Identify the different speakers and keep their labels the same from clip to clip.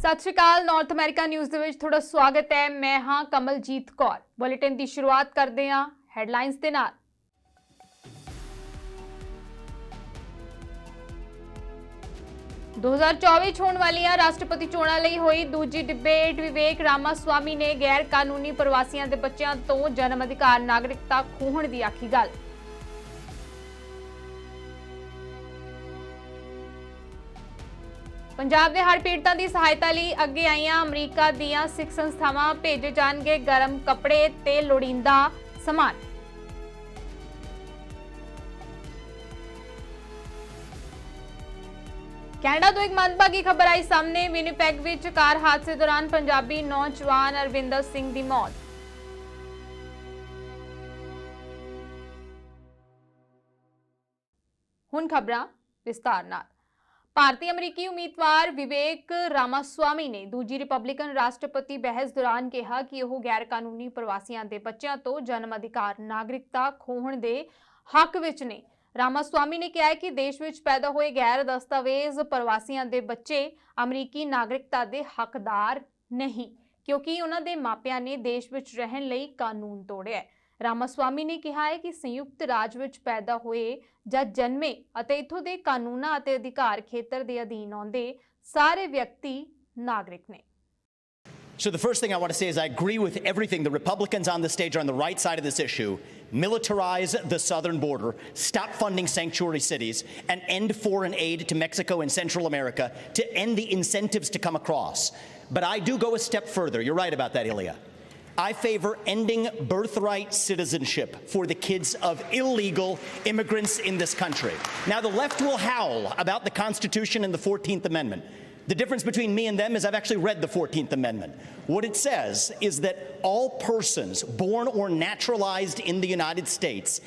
Speaker 1: सत श्री अकाल। North America news ਦੇ ਵਿੱਚ ਤੁਹਾਡਾ ਸਵਾਗਤ ਹੈ। ਮੈਂ ਹਾਂ ਕਮਲਜੀਤ ਕੌਰ। ਬੁਲੇਟਿਨ ਦੀ ਸ਼ੁਰੂਆਤ ਕਰਦੇ ਹਾਂ ਹੈਡਲਾਈਨਸ ਦੇ ਨਾਲ। (2024) ਹੋਣ ਵਾਲੀਆਂ ਰਾਸ਼ਟਰਪਤੀ ਚੋਣਾਂ ਲਈ ਹੋਈ ਦੂਜੀ ਡਿਬੇਟ ਵਿਵੇਕ ਰਾਮਾਸਵਾਮੀ ਨੇ ਗੈਰ ਕਾਨੂੰਨੀ ਪ੍ਰਵਾਸੀਆਂ ਦੇ ਬੱਚਿਆਂ ਤੋਂ ਜਨਮ ਅਧਿਕਾਰ ਨਾਗਰਿਕਤਾ ਖੋਹਣ ਦੀ ਆਖੀ ਗੱਲ। पंजाब के हड़ पीड़ितों की सहायता लिए अगे आईयां अमरीका दीयां सिख संस्थावां भेजे जाणगे गर्म कपड़े ते लोड़ींदा समान। कैनेडा तो एक मंदभागी खबर आई सामने। विनीपेग विच कार हादसे दौरान पंजाबी नौजवान अरविंदर सिंह की मौत। हुण खबरां विस्तार नाल। भारतीय अमरीकी उम्मीदवार विवेक रामास्वामी ने दूजी रिपब्लिकन राष्ट्रपति बहस दौरान कहा कि वह गैर कानूनी प्रवासियों के बच्चों तो जन्म अधिकार नागरिकता खोहण के हक विच ने। रामास्वामी ने कहा कि देश विच पैदा हुए गैर दस्तावेज प्रवासियों के बच्चे अमरीकी नागरिकता के हकदार नहीं, क्योंकि उन्होंने मापिया ने देश विच रहन लई कानून तोड़िया। रामास्वामी ने कहा है कि संयुक्त राज्य विच पैदा हुए ਜਾਂ ਜਨਮੇ ਅਤੇ ਇਥੋਂ ਦੇ ਕਾਨੂੰਨਾਂ ਅਤੇ ਅਧਿਕਾਰ ਖੇਤਰ ਦੇ ਅਧੀਨ ਆਉਂਦੇ ਸਾਰੇ ਵਿਅਕਤੀ ਨਾਗਰਿਕ ਨੇ।
Speaker 2: So the first thing I want to say is I agree with everything the Republicans on the stage are on the right side of this issue. Militarize the southern border, stop funding sanctuary cities, and end foreign aid to Mexico and Central America to end the incentives to come across. But I do go a step further. You're right about that, Ilya. I favor ending birthright citizenship for the kids of illegal immigrants in this country. Now, the left will howl about the Constitution and the 14th Amendment. The difference between me and them is I've actually read the 14th Amendment. What it says is that all persons born or naturalized in the United States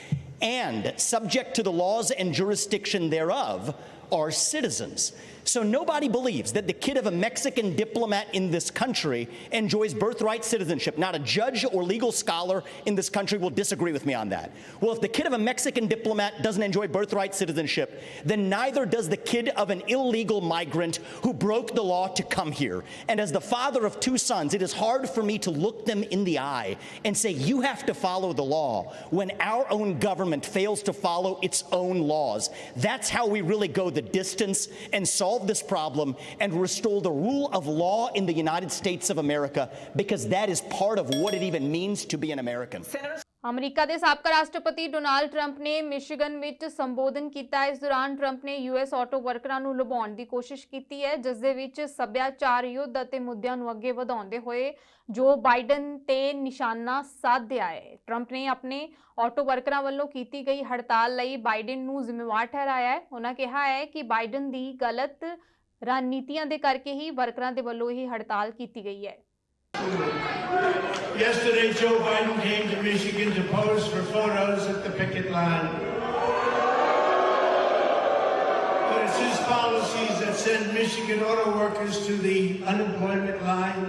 Speaker 2: and subject to the laws and jurisdiction thereof are citizens. So nobody believes that the kid of a Mexican diplomat in this country enjoys birthright citizenship. Not a judge or legal scholar in this country will disagree with me on that. Well, if the kid of a Mexican diplomat doesn't enjoy birthright citizenship, then neither does the kid of an illegal migrant who broke the law to come here. And as the father of two sons, it is hard for me to look them in the eye and say, you have to follow the law when our own government fails to follow its own laws. That's how we really go the distance and solve this problem and restore the rule of law in the United States of America, because that is part of what it even means to be an American.
Speaker 1: America ਦੇ ਸਾਬਕਾ ਰਾਸ਼ਟਰਪਤੀ Donald Trump ਨੇ Michigan ਵਿੱਚ ਸੰਬੋਧਨ ਕੀਤਾ। ਇਸ ਦੌਰਾਨ Trump ਨੇ ਯੂਐਸ ਆਟੋ ਵਰਕਰਾਂ ਨੂੰ ਲੁਭਾਉਣ ਦੀ ਕੋਸ਼ਿਸ਼ ਕੀਤੀ ਹੈ, ਜਿਸ ਦੇ ਵਿੱਚ ਸੱਭਿਆਚਾਰ ਯੁੱਧ ਅਤੇ ਮੁੱਦਿਆਂ ਨੂੰ ਅੱਗੇ ਵਧਾਉਂਦੇ ਹੋਏ ਜੋ ਬਾਈਡਨ ਤੇ ਨਿਸ਼ਾਨਾ ਸਾਧਿਆ ਹੈ। ਟਰੰਪ ਨੇ ਆਪਣੇ ਆਟੋ ਵਰਕਰਾਂ ਵੱਲੋਂ ਕੀਤੀ ਗਈ ਹੜਤਾਲ ਲਈ ਬਾਈਡਨ ਨੂੰ ਜ਼ਿੰਮੇਵਾਰ ਠਹਿਰਾਇਆ ਹੈ। ਉਹਨਾਂ ਕਿਹਾ ਹੈ ਕਿ ਬਾਈਡਨ ਦੀ ਗਲਤ ਰਣਨੀਤੀਆਂ ਦੇ ਕਰਕੇ ਹੀ ਵਰਕਰਾਂ ਦੇ ਵੱਲੋਂ ਇਹ ਹੜਤਾਲ ਕੀਤੀ ਗਈ ਹੈ।
Speaker 3: Yesterday, Joe Biden came to Michigan to pose for photos at the picket line. But it's his policies that send Michigan auto workers to the unemployment line.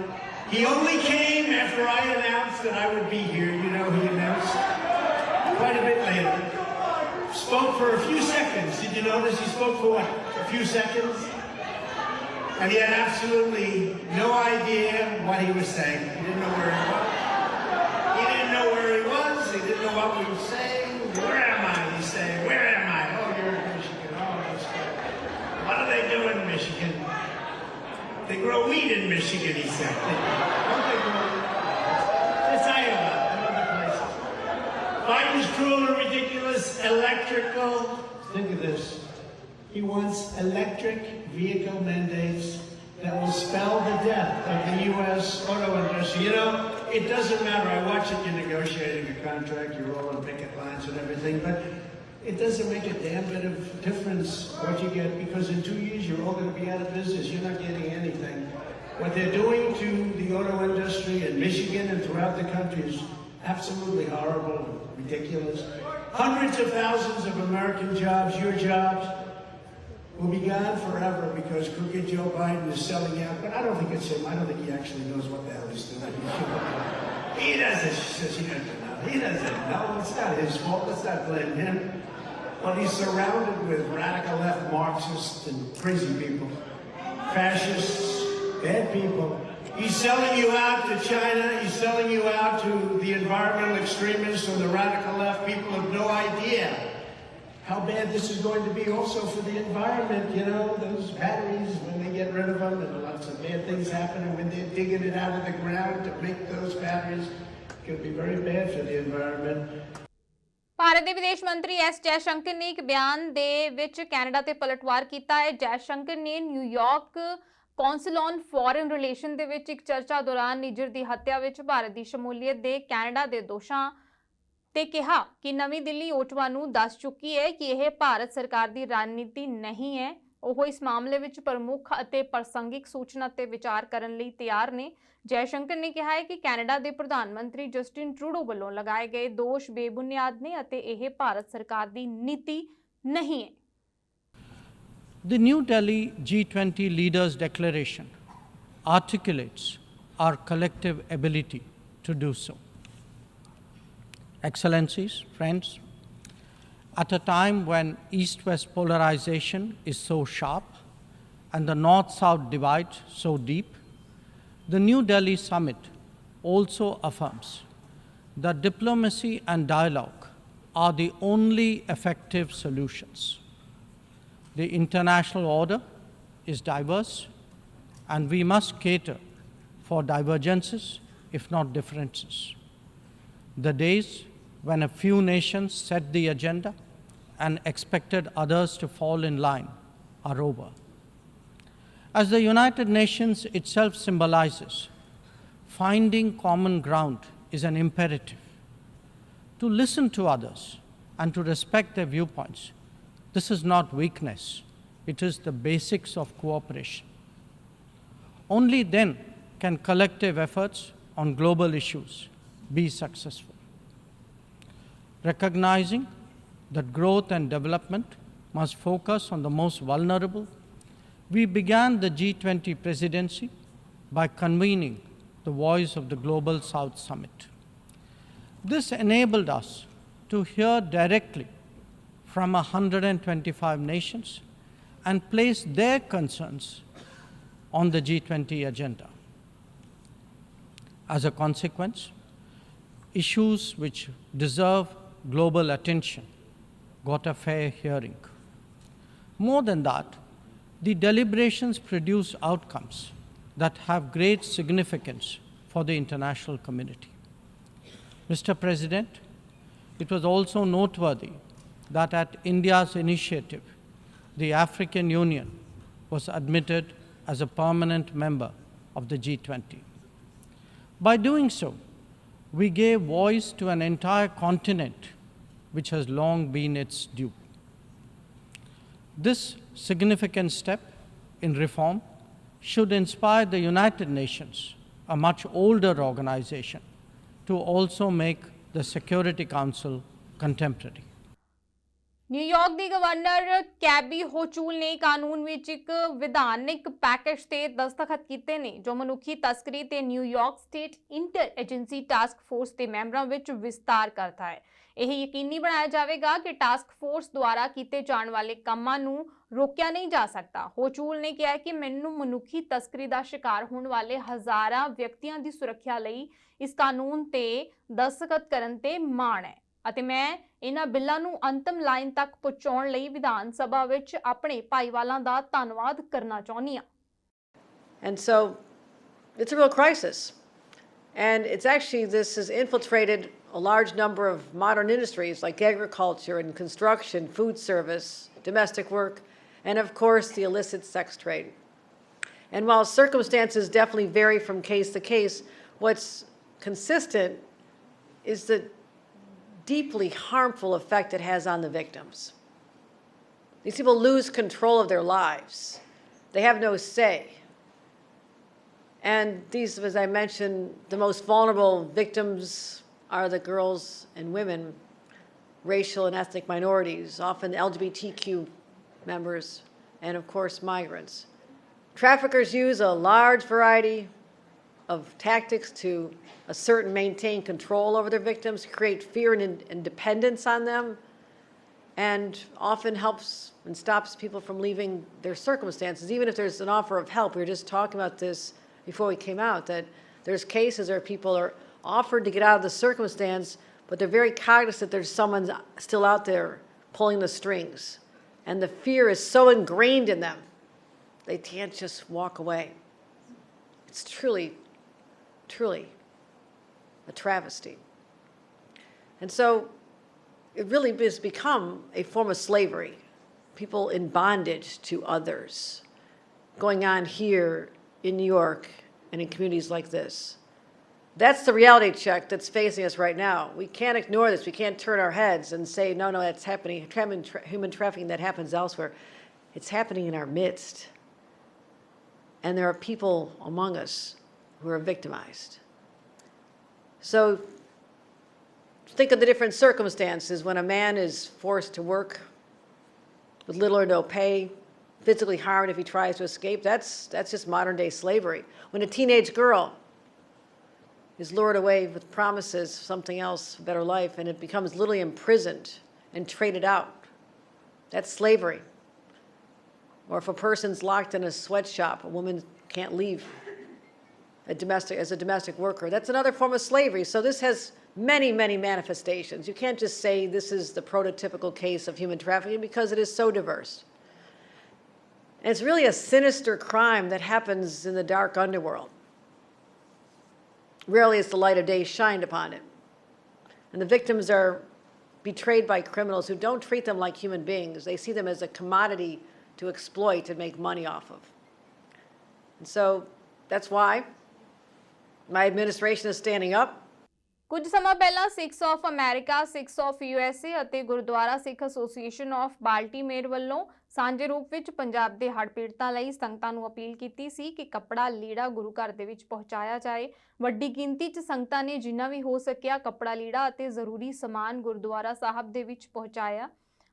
Speaker 3: He only came after I announced that I would be here. You know, he announced quite a bit later. Spoke for a few seconds. Did you notice he spoke for what? A few seconds? And he had absolutely no idea what he was saying. He didn't know where he was. He didn't know where he was. He didn't know what we were saying. Where am I? He's saying, where am I? Oh, you're in Michigan. Oh, that's good. What do they do in Michigan? They grow weed in Michigan, he said. Don't they grow weed? It's Iowa and other places. Biden's cruel and ridiculous electrical. Think of this. He wants electric vehicle mandates that will spell the death of the U.S. auto industry. You know, it doesn't matter. I watch it, you're negotiating a contract, you're all on picket lines and everything, but it doesn't make a damn bit of difference what you get, because in 2 years you're all going to be out of business. You're not getting anything. What they're doing to the auto industry in Michigan and throughout the country is absolutely horrible and ridiculous. Hundreds of thousands of American jobs, your jobs, will be gone forever because crooked Joe Biden is selling out. But I don't think it's him. I don't think he actually knows what the hell he's doing. He doesn't know. He doesn't know. It's not his fault. Let's not blame him. But he's surrounded with radical left Marxists and crazy people, fascists, Bad people. He's selling you out to China. He's selling you out to the environmental extremists or the radical left. People have no idea how bad this is going to be also for the environment. You know, those batteries, when they get rid of them, and lots of bad things happen, and when they're digging it out of the ground to make those batteries, it can be very bad for the environment.
Speaker 1: Bharat ਦੇ ਵਿਦੇਸ਼ ਮੰਤਰੀ S Jaishankar ਨੇ ਇੱਕ ਬਿਆਨ ਦੇ ਵਿੱਚ Canada ਤੇ ਪਲਟਵਾਰ ਕੀਤਾ ਹੈ। ਜੈਸ਼ੰਕਰ ਨੇ New York council on foreign relation ਦੇ ਵਿੱਚ ਇੱਕ ਚਰਚਾ ਦੌਰਾਨ ਨਿੱਜਰ ਦੀ ਹੱਤਿਆ ਵਿੱਚ ਭਾਰਤ ਦੀ ਸ਼ਮੂਲੀਅਤ ਦੇ ਕੈਨੇਡਾ ਦੇ ਦੋਸ਼ਾਂ ਤੇ ਕਿਹਾ ਕਿ ਨਵੀਂ ਦਿੱਲੀ ਓਟਵਾ ਨੂੰ ਦੱਸ ਚੁੱਕੀ ਹੈ ਕਿ ਇਹ ਭਾਰਤ ਸਰਕਾਰ ਦੀ ਰਣਨੀਤੀ ਨਹੀਂ ਹੈ। ਉਹ ਇਸ ਮਾਮਲੇ ਵਿੱਚ ਪ੍ਰਮੁੱਖ ਅਤੇ ਪ੍ਰਸੰਗਿਕ ਸੂਚਨਾ ਤੇ ਵਿਚਾਰ ਕਰਨ ਲਈ ਤਿਆਰ ਨੇ। ਜੈਸ਼ੰਕਰ ਨੇ ਕਿਹਾ ਹੈ ਕਿ ਕੈਨੇਡਾ ਦੇ ਪ੍ਰਧਾਨ ਮੰਤਰੀ ਜਸਟਿਨ ਟਰੂਡੋ ਵੱਲੋਂ ਲਗਾਏ ਗਏ ਦੋਸ਼ ਬੇਬੁਨਿਆਦ ਨੇ ਅਤੇ ਇਹ ਭਾਰਤ ਸਰਕਾਰ ਦੀ ਨੀਤੀ ਨਹੀਂ ਹੈ।
Speaker 4: The New Delhi G20 Leaders Declaration articulates our collective ability to do so. Excellencies, friends, at a time when East-West polarization is so sharp and the North-South divide so deep, the New Delhi Summit also affirms that diplomacy and dialogue are the only effective solutions. The international order is diverse, and we must cater for divergences, if not differences. The days when a few nations set the agenda and expected others to fall in line are over. As the United Nations itself symbolizes, finding common ground is an imperative. To listen to others and to respect their viewpoints, this is not weakness, it is the basics of cooperation. Only then can collective efforts on global issues be successful. Recognizing that growth and development must focus on the most vulnerable, we began the G20 presidency by convening the Voice of the Global South Summit. This enabled us to hear directly from 125 nations and place their concerns on the G20 agenda. As a consequence, issues which deserve global attention got a fair hearing. More than that, the deliberations produce outcomes that have great significance for the international community. Mr. President, it was also noteworthy that at India's initiative, the African Union was admitted as a permanent member of the G20. By doing so, we gave voice to an entire continent which has long been its due. This significant step in reform should inspire the United Nations, a much older organization, to also make the Security Council contemporary.
Speaker 1: New York the governor ਕੈਬੀ ਹੋਚੂਲ ਨੇ ਕਾਨੂੰਨ ਵਿੱਚ ਇੱਕ ਵਿਧਾਨਿਕ package ਤੇ ਦਸਤਖਤ ਕੀਤੇ ਨੇ ਜੋ ਮਨੁੱਖੀ ਤਸਕਰੀ ਤੇ New York state inter agency task force ਦੇ ਮੈਂਬਰਾਂ ਵਿੱਚ ਵਿਸਤਾਰ ਕਰਦਾ ਹੈ। ਇਹ ਯਕੀਨੀ ਬਣਾਇਆ ਜਾਵੇਗਾ ਕਿ ਟਾਸਕ ਫੋਰਸ ਦੁਆਰਾ ਕੀਤੇ ਜਾਣ ਵਾਲੇ ਕੰਮਾਂ ਨੂੰ ਰੋਕਿਆ ਨਹੀਂ ਜਾ ਸਕਦਾ। ਹੋਚੂਲ ਨੇ ਕਿਹਾ ਕਿ ਮੈਨੂੰ ਮਨੁੱਖੀ ਤਸਕਰੀ ਦਾ ਸ਼ਿਕਾਰ ਹੋਣ ਵਾਲੇ ਹਜ਼ਾਰਾਂ ਵਿਅਕਤੀਆਂ ਦੀ ਸੁਰੱਖਿਆ ਲਈ ਇਸ ਕਾਨੂੰਨ ਤੇ ਦਸਤਖਤ ਕਰਨ ਤੇ ਮਾਣ ਹੈ ਅਤੇ ਮੈਂ ਇਹਨਾਂ ਬਿੱਲਾਂ ਨੂੰ ਅੰਤਮ ਲਾਈਨ ਤੱਕ ਪਹੁੰਚਾਉਣ ਲਈ ਵਿਧਾਨ ਸਭਾ ਵਿੱਚ ਆਪਣੇ ਭਾਈਵਾਲਾਂ ਦਾ ਧੰਨਵਾਦ ਕਰਨਾ ਚਾਹੁੰਦੀ ਹਾਂ।
Speaker 5: And so it's a real crisis. And it's actually, this has infiltrated a large number of modern industries like agriculture and construction, food service, domestic work, and of course the illicit sex trade. And while circumstances definitely vary from case to case, what's consistent is the deeply harmful effect it has on the victims. These people lose control of their lives. They have no say. And these, as I mentioned, the most vulnerable victims are the girls and women, racial and ethnic minorities, often LGBTQ members, and of course migrants. Traffickers use a large variety of tactics to assert and maintain control over their victims, create fear and dependence on them, and often helps and stops people from leaving their circumstances. Even if there's an offer of help, we were just talking about this before we came out, that there's cases where people are offered to get out of the circumstance, but they're very cognizant there's someone still out there pulling the strings. And the fear is so ingrained in them, they can't just walk away. It's truly, truly a travesty. And so it really has become a form of slavery, people in bondage to others, going on here in New York and in communities like this. That's the reality check that's facing us right now. We can't ignore this. We can't turn our heads and say, no, that's happening. Human trafficking that happens elsewhere. It's happening in our midst. And there are people among us who are victimized. So think of the different circumstances when a man is forced to work with little or no pay, physically harmed if he tries to escape. That's just modern day slavery. When a teenage girl is lured away with promises of something else, a better life, and it becomes literally imprisoned and traded out, that's slavery. Or if a person's locked in a sweatshop, a woman can't leave as a domestic worker, that's another form of slavery. So this has many, many manifestations. You can't just say this is the prototypical case of human trafficking because it is so diverse. And it's really a sinister crime that happens in the dark underworld. Rarely is the light of day shined upon it. And the victims are betrayed by criminals who don't treat them like human beings. They see them as a commodity to exploit and make money off of. And so that's why my administration is standing up.
Speaker 1: ਕੁਝ ਸਮਾਂ ਪਹਿਲਾਂ Sikhs of America, Sikhs of USA ਅਤੇ ਗੁਰਦੁਆਰਾ ਸਿੱਖ association of ਬਾਲਟੀਮੇਰ ਵੱਲੋਂ ਸਾਂਝੇ ਰੂਪ ਵਿੱਚ ਪੰਜਾਬ ਦੇ ਹੜ੍ਹ ਪੀੜਤਾਂ ਲਈ ਸੰਗਤਾਂ ਨੂੰ ਅਪੀਲ ਕੀਤੀ ਸੀ ਕਿ ਕੱਪੜਾ ਲੀੜਾ ਗੁਰੂ ਘਰ ਦੇ ਵਿੱਚ ਪਹੁੰਚਾਇਆ ਜਾਏ। ਵੱਡੀ ਗਿਣਤੀ 'ਚ ਸੰਗਤਾਂ ਨੇ ਜਿੰਨਾ ਵੀ ਹੋ ਸਕਿਆ ਕੱਪੜਾ ਲੀੜਾ ਅਤੇ ਜ਼ਰੂਰੀ ਸਮਾਨ ਗੁਰਦੁਆਰਾ ਸਾਹਿਬ ਦੇ ਵਿੱਚ ਪਹੁੰਚਾਇਆ।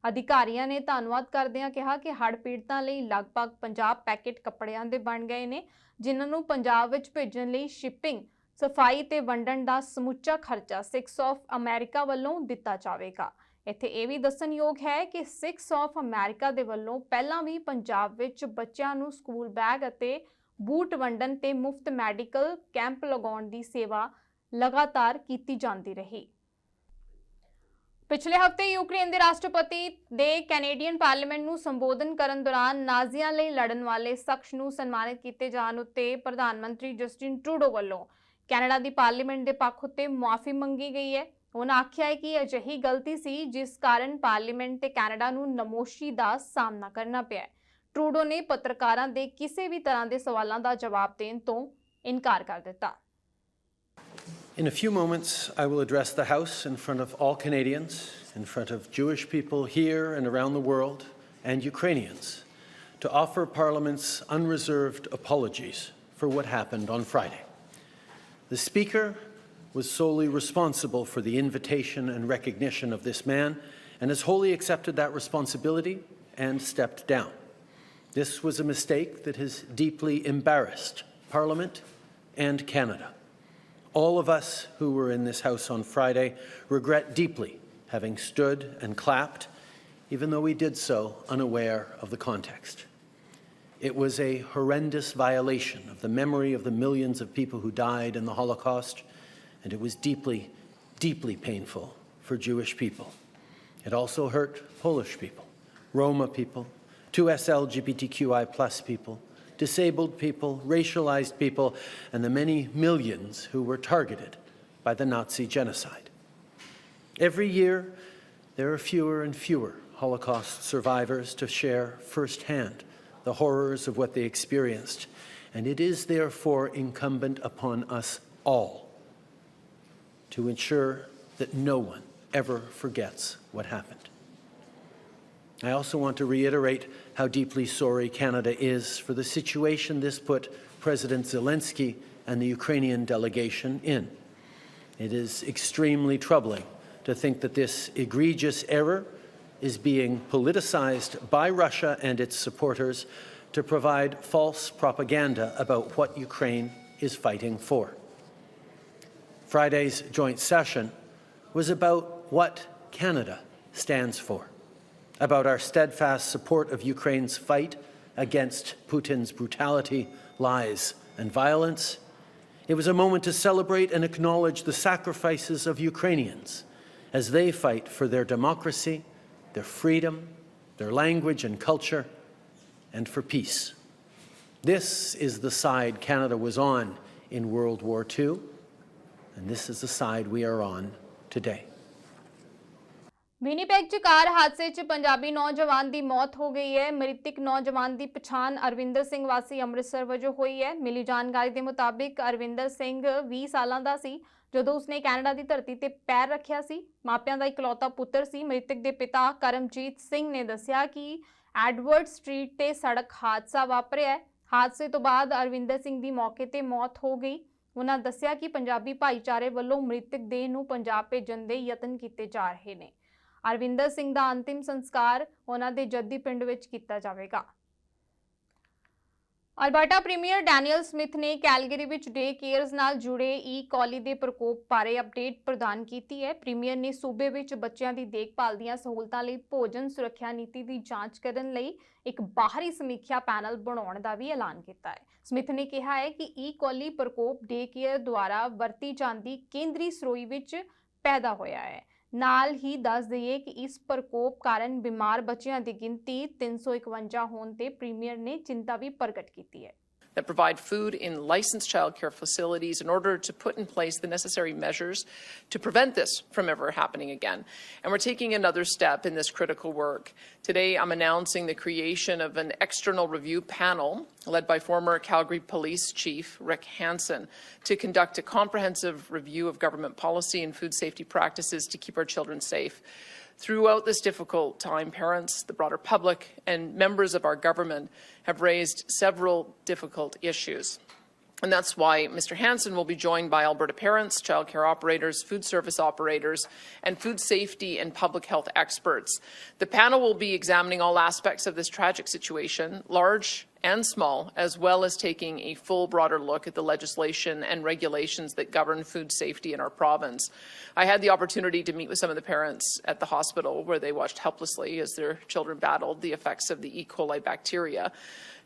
Speaker 1: ਅਧਿਕਾਰੀਆਂ ਨੇ ਧੰਨਵਾਦ ਕਰਦਿਆਂ ਕਿਹਾ ਕਿ ਹੜ੍ਹ ਪੀੜਤਾਂ ਲਈ ਲਗਭਗ 50 ਪੈਕੇਟ ਕੱਪੜਿਆਂ ਦੇ ਬਣ ਗਏ ਨੇ, ਜਿਨ੍ਹਾਂ ਨੂੰ ਪੰਜਾਬ ਵਿੱਚ ਭੇਜਣ ਲਈ ਸ਼ਿਪਿੰਗ, ਸਫਾਈ ਤੇ ਵੰਡਣ ਦਾ ਸਮੁੱਚਾ ਖਰਚਾ ਸਿੱਖਸ ਆਫ ਅਮਰੀਕਾ ਵੱਲੋਂ ਦਿੱਤਾ ਜਾਵੇਗਾ। ਇੱਥੇ ਇਹ ਵੀ ਦੱਸਣਯੋਗ ਹੈ ਕਿ ਸਿੱਖਸ ਆਫ ਅਮਰੀਕਾ ਦੇ ਵੱਲੋਂ ਪਹਿਲਾਂ ਵੀ ਪੰਜਾਬ ਵਿੱਚ ਬੱਚਿਆਂ ਨੂੰ ਸਕੂਲ ਬੈਗ ਅਤੇ ਬੂਟ ਵੰਡਣ ਤੇ ਮੁਫਤ ਮੈਡੀਕਲ ਕੈਂਪ ਲਗਾਉਣ ਦੀ ਸੇਵਾ ਲਗਾਤਾਰ ਕੀਤੀ ਜਾਂਦੀ ਰਹੀ। ਪਿਛਲੇ ਹਫ਼ਤੇ ਯੂਕਰੇਨ ਦੇ ਰਾਸ਼ਟਰਪਤੀ ਦੇ ਕੈਨੇਡੀਅਨ ਪਾਰਲੀਮੈਂਟ ਨੂੰ ਸੰਬੋਧਨ ਕਰਨ ਦੌਰਾਨ ਨਾਜ਼ੀਆਂ ਲਈ ਲੜਨ ਵਾਲੇ ਸ਼ਖਸ ਨੂੰ ਸਨਮਾਨਿਤ ਕੀਤੇ ਜਾਣ ਉੱਤੇ ਪ੍ਰਧਾਨ ਮੰਤਰੀ ਜਸਟਿਨ ਟਰੂਡੋ ਵੱਲੋਂ ਕੈਨੇਡਾ ਦੀ ਪਾਰਲੀਮੈਂਟ ਦੇ ਪੱਖ ਉੱਤੇ ਮੁਆਫੀ ਮੰਗੀ ਗਈ ਹੈ। ਉਹਨਾਂ ਆਖਿਆ ਹੈ ਕਿ ਅਜਿਹੀ ਗਲਤੀ ਸੀ ਜਿਸ ਕਾਰਨ ਪਾਰਲੀਮੈਂਟ ਤੇ ਕੈਨੇਡਾ ਨੂੰ ਨਮੋਸ਼ੀ ਦਾ ਸਾਹਮਣਾ ਕਰਨਾ ਪਿਆ। ਟਰੂਡੋ ਨੇ ਪੱਤਰਕਾਰਾਂ ਦੇ ਕਿਸੇ ਵੀ ਤਰ੍ਹਾਂ ਦੇ ਸਵਾਲਾਂ ਦਾ ਜਵਾਬ ਦੇਣ ਤੋਂ ਇਨਕਾਰ ਕਰ ਦਿੱਤਾ।
Speaker 6: In a few moments, I will address the House in front of all Canadians, in front of Jewish people here and around the world, and Ukrainians, to offer Parliament's unreserved apologies for what happened on Friday. The Speaker was solely responsible for the invitation and recognition of this man and has wholly accepted that responsibility and stepped down. This was a mistake that has deeply embarrassed Parliament and Canada. All of us who were in this House on Friday regret deeply having stood and clapped, even though we did so unaware of the context. It was a horrendous violation of the memory of the millions of people who died in the Holocaust, and it was deeply, deeply painful for Jewish people. It also hurt Polish people, Roma people, 2S LGBTQI+ people, disabled people, racialized people, and the many millions who were targeted by the Nazi genocide. Every year, there are fewer and fewer Holocaust survivors to share firsthand the horrors of what they experienced, and it is therefore incumbent upon us all to ensure that no one ever forgets what happened. I also want to reiterate how deeply sorry Canada is for the situation this put President Zelensky and the Ukrainian delegation in. It is extremely troubling to think that this egregious error is being politicized by Russia and its supporters to provide false propaganda about what Ukraine is fighting for. Friday's joint session was about what Canada stands for. about our steadfast support of Ukraine's fight against Putin's brutality, lies, and violence. It was a moment to celebrate and acknowledge the sacrifices of Ukrainians as they fight for their democracy, their freedom, their language and culture, and for peace. This is the side Canada was on in World War II, and this is the side we are on today.
Speaker 1: Winnipeg 'ਚ ਕਾਰ ਹਾਦਸੇ 'ਚ ਪੰਜਾਬੀ ਨੌਜਵਾਨ ਦੀ ਮੌਤ ਹੋ ਗਈ ਹੈ। ਮ੍ਰਿਤਕ ਨੌਜਵਾਨ ਦੀ ਪਛਾਣ ਅਰਵਿੰਦਰ ਸਿੰਘ ਵਾਸੀ ਅੰਮ੍ਰਿਤਸਰ ਵਜੋਂ ਹੋਈ ਹੈ। ਮਿਲੀ ਜਾਣਕਾਰੀ ਦੇ ਮੁਤਾਬਿਕ ਅਰਵਿੰਦਰ ਸਿੰਘ 20 ਸਾਲਾਂ ਦਾ ਸੀ ਜਦੋਂ ਉਸਨੇ ਕੈਨੇਡਾ ਦੀ ਧਰਤੀ ਤੇ ਪੈਰ ਰੱਖਿਆ ਸੀ। ਮਾਪਿਆਂ ਦਾ ਇਕਲੌਤਾ ਪੁੱਤਰ ਸੀ। ਮ੍ਰਿਤਕ ਦੇ ਪਿਤਾ ਕਰਮਜੀਤ ਸਿੰਘ ਨੇ ਦੱਸਿਆ ਕਿ ਐਡਵਰਡ ਸਟਰੀਟ ਤੇ ਸੜਕ ਹਾਦਸਾ ਵਾਪਰਿਆ। ਹਾਦਸੇ ਤੋਂ ਬਾਅਦ ਅਰਵਿੰਦਰ ਸਿੰਘ ਦੀ ਮੌਕੇ ਤੇ ਮੌਤ ਹੋ ਗਈ। ਉਹਨਾਂ ਦੱਸਿਆ ਕਿ ਪੰਜਾਬੀ ਭਾਈਚਾਰੇ ਵੱਲੋਂ ਮ੍ਰਿਤਕ ਦੇਹ ਨੂੰ ਪੰਜਾਬ ਭੇਜਣ ਦੇ ਯਤਨ ਕੀਤੇ ਜਾ ਰਹੇ ਨੇ। ਅਰਵਿੰਦਰ ਸਿੰਘ ਦਾ ਅੰਤਿਮ ਸੰਸਕਾਰ ਉਹਨਾਂ ਦੇ ਜੱਦੀ ਪਿੰਡ ਵਿੱਚ ਕੀਤਾ ਜਾਵੇਗਾ। ਅਲਬਰਟਾ ਪ੍ਰੀਮੀਅਰ ਡੈਨੀਅਲ ਸਮਿਥ ਨੇ ਕੈਲਗਰੀ ਵਿੱਚ ਡੇ ਕੇਅਰਸ ਨਾਲ ਜੁੜੇ ਈ ਕੋਲੀ ਦੇ ਪ੍ਰਕੋਪ ਬਾਰੇ ਅਪਡੇਟ ਪ੍ਰਦਾਨ ਕੀਤੀ ਹੈ। ਪ੍ਰੀਮੀਅਰ ਨੇ ਸੂਬੇ ਵਿੱਚ ਬੱਚਿਆਂ ਦੀ ਦੇਖਭਾਲ ਦੀਆਂ ਸਹੂਲਤਾਂ ਲਈ ਭੋਜਨ ਸੁਰੱਖਿਆ ਨੀਤੀ ਦੀ ਜਾਂਚ ਕਰਨ ਲਈ ਇੱਕ ਬਾਹਰੀ ਸਮੀਖਿਆ ਪੈਨਲ ਬਣਾਉਣ ਦਾ ਵੀ ਐਲਾਨ ਕੀਤਾ ਹੈ। ਸਮਿਥ ਨੇ ਕਿਹਾ ਹੈ ਕਿ ਈ ਕੋਲੀ ਪ੍ਰਕੋਪ ਡੇ ਕੇਅਰ ਦੁਆਰਾ ਵਰਤੀ ਜਾਂਦੀ ਕੇਂਦਰੀ ਸਰੋਈ ਵਿੱਚ ਪੈਦਾ ਹੋਇਆ ਹੈ। ਨਾਲ ਹੀ ਦੱਸ ਦਈਏ ਕਿ ਇਸ ਪ੍ਰਕੋਪ ਕਾਰਨ ਬਿਮਾਰ ਬੱਚਿਆਂ ਦੀ ਗਿਣਤੀ 351 ਹੋਣ ਤੇ ਪ੍ਰੀਮੀਅਰ ਨੇ ਚਿੰਤਾ ਵੀ ਪ੍ਰਗਟ ਕੀਤੀ ਹੈ।
Speaker 7: That provide food in licensed childcare facilities in order to put in place the necessary measures to prevent this from ever happening again. And we're taking another step in this critical work. Today, I'm announcing the creation of an external review panel led by former Calgary Police Chief Rick Hansen to conduct a comprehensive review of government policy and food safety practices to keep our children safe. Throughout this difficult time, parents, the broader public, and members of our government have raised several difficult issues. And that's why Mr. Hansen will be joined by Alberta parents, childcare operators, food service operators, and food safety and public health experts. The panel will be examining all aspects of this tragic situation, large and small, as well as taking a full broader look at the legislation and regulations that govern food safety in our province. I had the opportunity to meet with some of the parents at the hospital where they watched helplessly as their children battled the effects of the E. coli bacteria.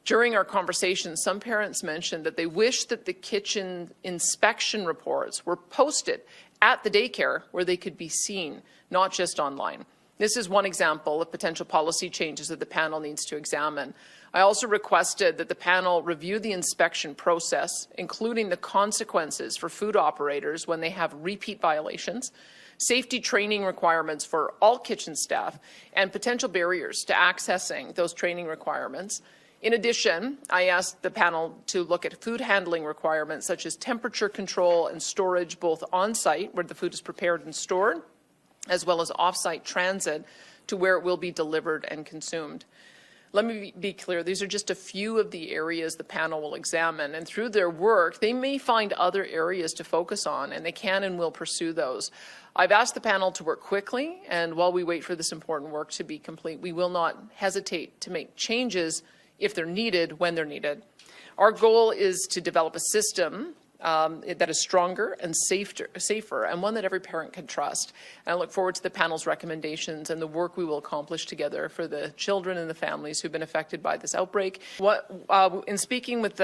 Speaker 7: During our conversation, some parents mentioned that they wish that the kitchen inspection reports were posted at the daycare where they could be seen, not just online. This is one example of potential policy changes that the panel needs to examine. I also requested that the panel review the inspection process, including the consequences for food operators when they have repeat violations, safety training requirements for all kitchen staff, and potential barriers to accessing those training requirements. In addition, I asked the panel to look at food handling requirements such as temperature control and storage both on-site, where the food is prepared and stored, as well as off-site transit to where it will be delivered and consumed. Let me be clear, these are just a few of the areas the panel will examine, and through their work, they may find other areas to focus on, and they can and will pursue those. I've asked the panel to work quickly, and while we wait for this important work to be complete, we will not hesitate to make changes if they're needed, when they're needed. Our goal is to develop a system that is stronger and safer, and one that every parent can trust. And I look forward to the panel's recommendations and the work we will accomplish together for the children and the families who've been affected by this outbreak. In speaking with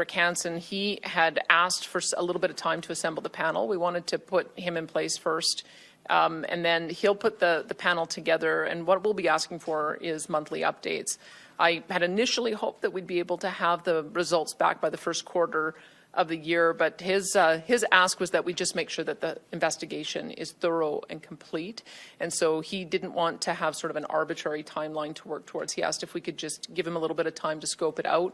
Speaker 7: Rick Hansen, he had asked for a little bit of time to assemble the panel. We wanted to put him in place first. And then he'll put the panel together, and what we'll be asking for is monthly updates. I had initially hoped that we'd be able to have the results back by the first quarter of the year, but his ask was that we just make sure that the investigation is thorough and complete, and so he didn't want to have sort of an arbitrary timeline to work towards. He asked if we could just give him a little bit of time to scope it out.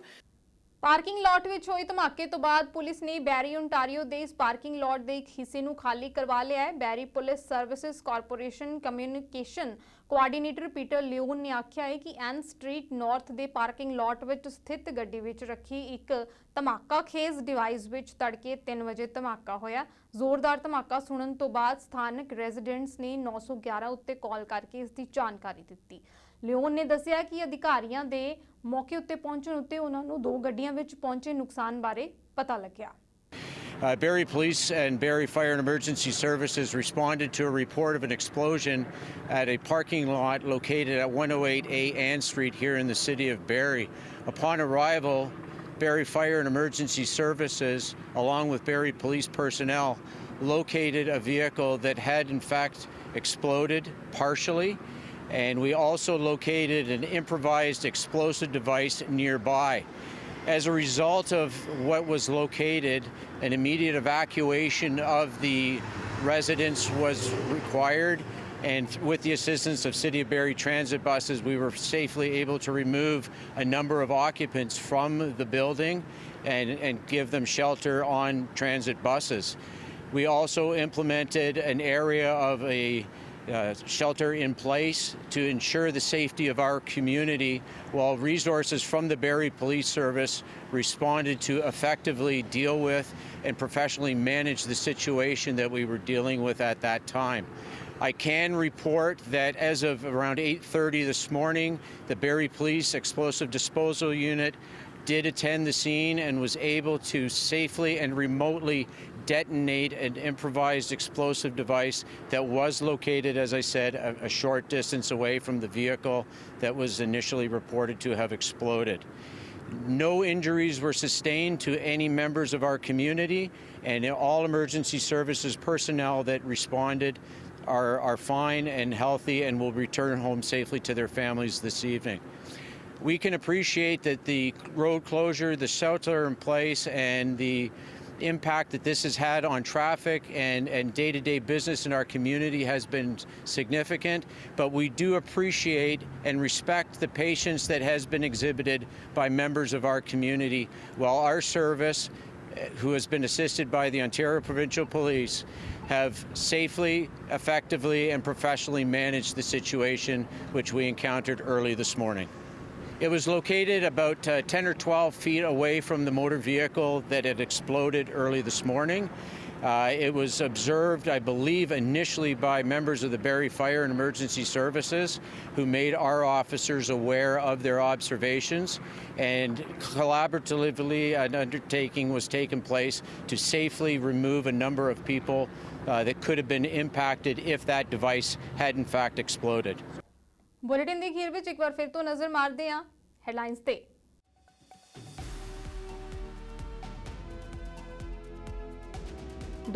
Speaker 1: Parking lot ਵਿੱਚ ਹੋਏ ਧਮਾਕੇ ਤੋਂ ਬਾਅਦ police ਨੇ ਬੈਰੀ Ontario ਦੇ ਇਸ parking lot ਦੇ ਇੱਕ ਹਿੱਸੇ ਨੂੰ ਖਾਲੀ ਕਰਵਾ ਲਿਆ ਹੈ। Barrie police services corporation communication coordinator Peter Leon ਨੇ ਆਖਿਆ ਹੈ ਕਿ ਐਨ ਸਟਰੀਟ ਨਾਰਥ ਦੇ ਪਾਰਕਿੰਗ ਲਾਟ ਵਿੱਚ ਸਥਿਤ ਗੱਡੀ ਵਿੱਚ ਰੱਖੀ ਇੱਕ ਧਮਾਕਾ ਖੇਜ਼ ਡਿਵਾਈਸ ਵਿੱਚ ਤੜਕੇ 3 ਵਜੇ ਧਮਾਕਾ ਹੋਇਆ। ਜ਼ੋਰਦਾਰ ਧਮਾਕਾ ਸੁਣਨ ਤੋਂ ਬਾਅਦ ਸਥਾਨਕ ਰੈਜ਼ੀਡੈਂਟਸ ਨੇ 911 ਉੱਤੇ ਕਾਲ ਕਰਕੇ ਇਸ ਦੀ ਜਾਣਕਾਰੀ ਦਿੱਤੀ। ਲਿਓਨ ਨੇ ਦੱਸਿਆ ਕਿ ਅਧਿਕਾਰੀਆਂ ਦੇ ਮੌਕੇ ਉੱਤੇ ਪਹੁੰਚਣ ਉੱਤੇ ਉਹਨਾਂ ਨੂੰ 2 ਗੱਡੀਆਂ ਵਿੱਚ ਪਹੁੰਚੇ ਨੁਕਸਾਨ ਬਾਰੇ ਪਤਾ ਲੱਗਿਆ।
Speaker 8: Barrie Police and Barrie Fire and Emergency Services responded to a report of an explosion at a parking lot located at 108A Ann Street here in the city of Barrie. Upon arrival, Barrie Fire and Emergency Services, along with Barrie Police personnel, located a vehicle that had in fact exploded partially, and we also located an improvised explosive device nearby. As a result of what was located, an immediate evacuation of the residents was required, and with the assistance of City of Barrie transit buses, we were safely able to remove a number of occupants from the building and give them shelter on transit buses. We also implemented an area of a shelter in place to ensure the safety of our community, while resources from the Barrie Police Service responded to effectively deal with and professionally manage the situation that we were dealing with at that time. I can report that as of around 8:30 this morning, the Barrie Police Explosive Disposal Unit did attend the scene and was able to safely and remotely detonate an improvised explosive device that was located, as I said, a short distance away from the vehicle that was initially reported to have exploded. No injuries were sustained to any members of our community, and all emergency services personnel that responded are fine and healthy and will return home safely to their families this evening. We can appreciate that the road closure, the shelter in place, and the impact that this has had on traffic and day-to-day business in our community has been significant, but we do appreciate and respect the patience that has been exhibited by members of our community while our service, who has been assisted by the Ontario Provincial Police, have safely, effectively, and professionally managed the situation which we encountered early this morning. It was located about 10 or 12 feet away from the motor vehicle that had exploded early this morning. It was observed, I believe, initially by members of the Barrie Fire and Emergency Services, who made our officers aware of their observations, and collaboratively an undertaking was taken place to safely remove a number of people that could have been impacted if that device had in fact exploded.
Speaker 1: Bulletin ਦੀ ਅਖੀਰ ਵਿੱਚ ਇੱਕ ਵਾਰ ਫਿਰ ਤੋਂ ਨਜ਼ਰ ਮਾਰਦੇ ਹਾਂ headlines ਤੇ।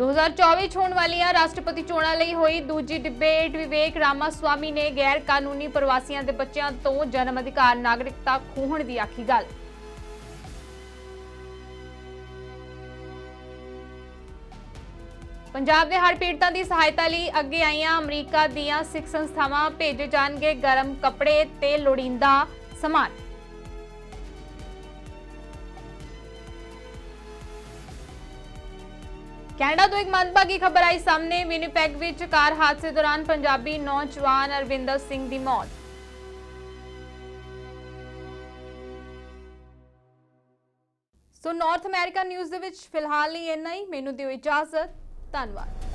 Speaker 1: 2024 ਚ ਹੋਣ ਵਾਲੀਆਂ ਰਾਸ਼ਟਰਪਤੀ ਚੋਣਾਂ ਲਈ ਹੋਈ ਦੂਜੀ ਡਿਬੇਟ ਵਿਵੇਕ ਰਾਮਾਸਵਾਮੀ ਨੇ ਗੈਰ ਕਾਨੂੰਨੀ ਪ੍ਰਵਾਸੀਆਂ ਦੇ ਬੱਚਿਆਂ ਤੋਂ ਜਨਮ ਅਧਿਕਾਰ ਨਾਗਰਿਕਤਾ ਖੋਹਣ ਦੀ ਆਖੀ ਗੱਲ। ਪੰਜਾਬ ਦੇ ਹੜ੍ਹ ਪੀੜਤਾਂ ਦੀ ਸਹਾਇਤਾ ਲਈ ਅੱਗੇ ਆਈਆਂ ਅਮਰੀਕਾ ਦੀਆਂ ਸਿੱਖ ਸੰਸਥਾਵਾਂ, ਭੇਜੇ ਜਾਣਗੇ ਗਰਮ ਕੱਪੜੇ ਤੇ ਲੋੜੀਂਦਾ ਸਮਾਨ। ਕੈਨੇਡਾ ਤੋਂ ਇੱਕ ਮੰਦਭਾਗੀ ਖਬਰ ਆਈ ਸਾਹਮਣੇ। ਵਿਨੀਪੈਗ ਵਿੱਚ ਕਾਰ ਹਾਦਸੇ ਦੌਰਾਨ ਪੰਜਾਬੀ ਨੌਜਵਾਨ ਅਰਵਿੰਦਰ ਸਿੰਘ ਦੀ ਮੌਤ। ਸੋ ਨਾਰਥ ਅਮਰੀਕਾ ਨਿਊਜ਼ ਦੇ ਵਿੱਚ ਫਿਲਹਾਲ ਲਈ ਇੰਨਾ ਹੀ। ਮੈਨੂੰ ਦਿਓ ਇਜਾਜ਼ਤ। ਧੰਨਵਾਦ।